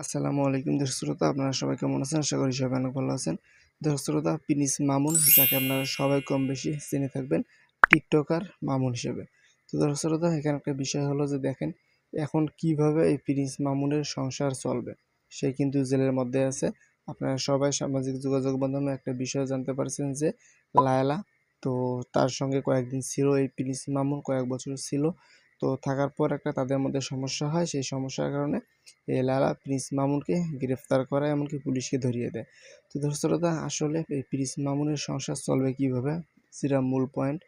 আসসালামু আলাইকুম দর্শক শ্রোতা, আপনারা সবাই কেমন আছেন? আশা করি সবাই অনেক ভালো আছেন। দর্শক শ্রোতা, প্রিন্স মামুন যাকে আপনারা সবাই কম বেশি চিনে থাকবেন টিকটকার মামুন হিসেবে। তো দর্শক শ্রোতা, এখানে একটা বিষয় হলো যে দেখেন এখন কিভাবে এই প্রিন্স মামুনের সংসার চলবে। সে কিন্তু জেলের মধ্যে আছে। আপনারা সবাই সামাজিক যোগাযোগ মাধ্যমে একটা বিষয় জানতে পারছেন যে লায়লা, তো তার সঙ্গে কয়েকদিন ছিল এই প্রিন্স মামুন, কয়েক বছর ছিল। তো থাকার পর একটা তাদের মধ্যে সমস্যা হয়, সেই সমস্যার কারণে লায়লা প্রিন্স মামুনকে গ্রেফতার করে, এমনকি পুলিশকে ধরিয়ে দেয়। তো দর্শক শ্রোতা, আসলে এই প্রিন্স মামুনের সংসার চলবে কিভাবে, সেটা মূল পয়েন্ট।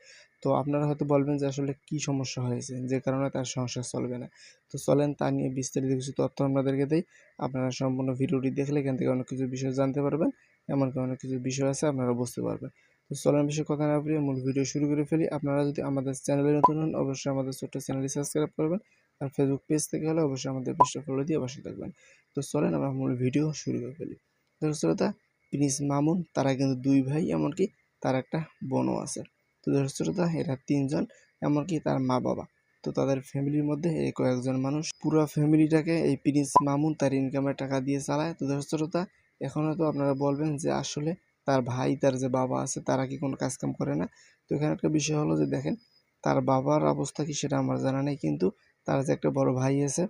তো আপনারা হয়তো বলবেন যে আসলে কি সমস্যা হয়েছে যে কারণে তার সংসার চলবে না। তো চলেন তা নিয়ে বিস্তারিত কিছু তথ্য আপনাদেরকে দেই। আপনারা সম্পূর্ণ ভিডিওটি দেখলে এখান থেকে অনেক কিছু বিষয় জানতে পারবেন, এমনকি অনেক কিছু বিষয় আছে আপনারা বুঝতে পারবেন। তো চলেন বেশি কথা না বাড়িয়ে মূল ভিডিও শুরু করে ফেলি। আপনারা যদি আমাদের চ্যানেলে নতুন হন অবশ্যই আমাদের ছোট্ট চ্যানেলটি সাবস্ক্রাইব করবেন, আর ফেসবুক পেজ থেকে হলে অবশ্যই আমাদের পেজটা ফলো দিয়ে পাশে থাকবেন। তো চলেন আমরা মূল ভিডিও শুরু করে ফেলি। দর্শক শ্রোতা, প্রিন্স মামুন তারা কিন্তু দুই ভাই, এমনকি তার একটা বোনও আছে। তো দর্শক শ্রোতা, এরা তিনজন, এমনকি তার মা বাবা। তো তাদের ফ্যামিলির মধ্যে এই কয়েকজন মানুষ, পুরো ফ্যামিলিটাকে এই প্রিন্স মামুন তার ইনকামের টাকা দিয়ে চালায়। তো দর্শক শ্রোতা, এখন হয়তো আপনারা বলবেন যে আসলে তার ভাই, তার যে বাবা আছে, তারা কি কোনো কাজকাম করে না? তো এখানে একটা বিষয় হলো যে দেখেন, তার বাবার অবস্থা কি সেটা আমার জানা নেই, কিন্তু তার যে একটা বড় ভাই আছে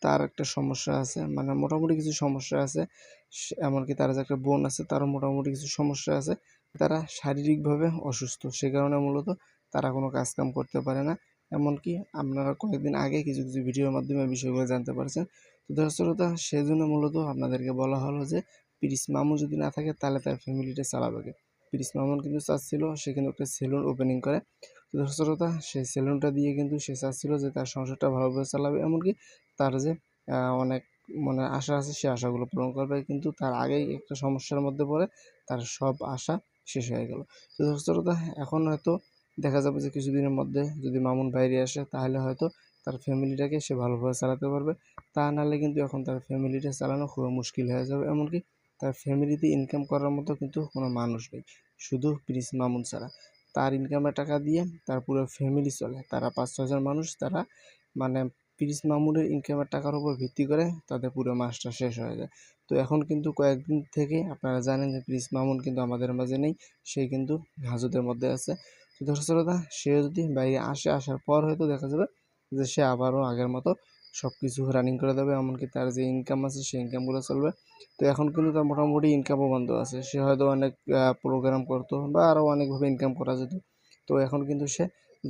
তার একটা সমস্যা আছে, মানে মোটামুটি কিছু সমস্যা আছে। এমনকি তার যে একটা বোন আছে তারও মোটামুটি কিছু সমস্যা আছে। তারা শারীরিকভাবে অসুস্থ, সে কারণে মূলত তারা কোনো কাজকাম করতে পারে না। এমনকি আপনারা কয়েকদিন আগে কিছু কিছু ভিডিওর মাধ্যমে বিষয়গুলো জানতে পারছেন। তো দর্শক শ্রোতা, সেজন্য মূলত আপনাদেরকে বলা হলো যে প্রিন্স মামুন যদি না থাকে তাহলে তার ফ্যামিলিটা চালাবে কে? প্রিন্স মামুন কিন্তু চাচ্ছিল সে কিন্তু একটা সেলুন ওপেনিং করে। তো দর্শক শ্রোতা, সেই সেলুনটা দিয়ে কিন্তু সে চাচ্ছিল যে তার সংসারটা ভালোভাবে চালাবে, এমনকি তার যে অনেক মানে আশা আছে সে আশাগুলো পূরণ করবে। কিন্তু তার আগেই একটা সমস্যার মধ্যে পড়ে তার সব আশা শেষ হয়ে গেল। তো দর্শক শ্রোতা, এখন হয়তো দেখা যাবে যে কিছুদিনের মধ্যে যদি মামুন বাইরে আসে তাহলে হয়তো তার ফ্যামিলিটাকে সে ভালোভাবে চালাতে পারবে। তা নাহলে কিন্তু এখন তার ফ্যামিলিটা চালানো খুবই মুশকিল হয়ে যাবে, এমনকি তার ফ্যামিলিতে ইনকাম করার মতো কিন্তু কোনো মানুষ নেই, শুধু প্রিন্স মামুন ছাড়া। তার ইনকামের টাকা দিয়ে তার পুরো ফ্যামিলি চলে। তারা ৫-৬ জন মানুষ, তারা মানে প্রিন্স মামুনের ইনকামের টাকার উপর ভিত্তি করে তাদের পুরো মাসটা শেষ হয়ে যায়। তো এখন কিন্তু কয়েকদিন থেকে আপনারা জানেন যে প্রিন্স মামুন কিন্তু আমাদের মাঝে নেই, সে কিন্তু হাজতের মধ্যে আছে। তো দর্শক শ্রোতা, সে যদি বাইরে আসে, আসার পর হয়তো দেখা যাবে যে সে আবারও আগের মতো সব কিছু রানিং করে দেবে, এমনকি তার যে ইনকাম আছে সেই ইনকামগুলো চলবে। তো এখন কিন্তু তার মোটামুটি ইনকামও বন্ধ আছে। সে হয়তো অনেক প্রোগ্রাম করতো বা আরও অনেকভাবে ইনকাম করা যেত। তো এখন কিন্তু সে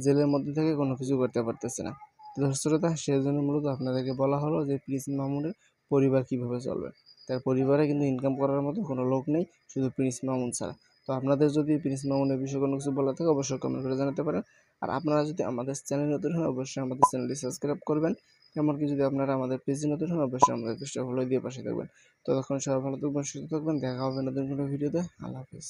জেলের মধ্যে থেকে কোনো কিছু করতে পারতেছে না। তো দর্শক শ্রোতা, সেজন্য মূলত আপনাদেরকে বলা হলো যে প্রিন্স মামুনের পরিবার কিভাবে চলবে। তার পরিবারে কিন্তু ইনকাম করার মতো কোনো লোক নেই, শুধু প্রিন্স মামুন ছাড়া। তো আপনাদের যদি প্রিন্স মামুনের বিষয়ে কোনো কিছু বলার থাকে অবশ্যই কমেন্ট করে জানাতে পারেন। আর আপনারা যদি আমাদের চ্যানেল নতুন হন অবশ্যই আমাদের চ্যানেলটি সাবস্ক্রাইব করবেন। এমনকি যদি আপনারা আমাদের পেজে নতুন হন অবশ্যই আমাদের পেজটা ফলো দিয়ে পাশে থাকবেন। ততক্ষণ সবাই ভালো থাকবেন, সুস্থ থাকবেন। দেখা হবে নতুন কোনো ভিডিওতে। আল্লাহ হাফেজ।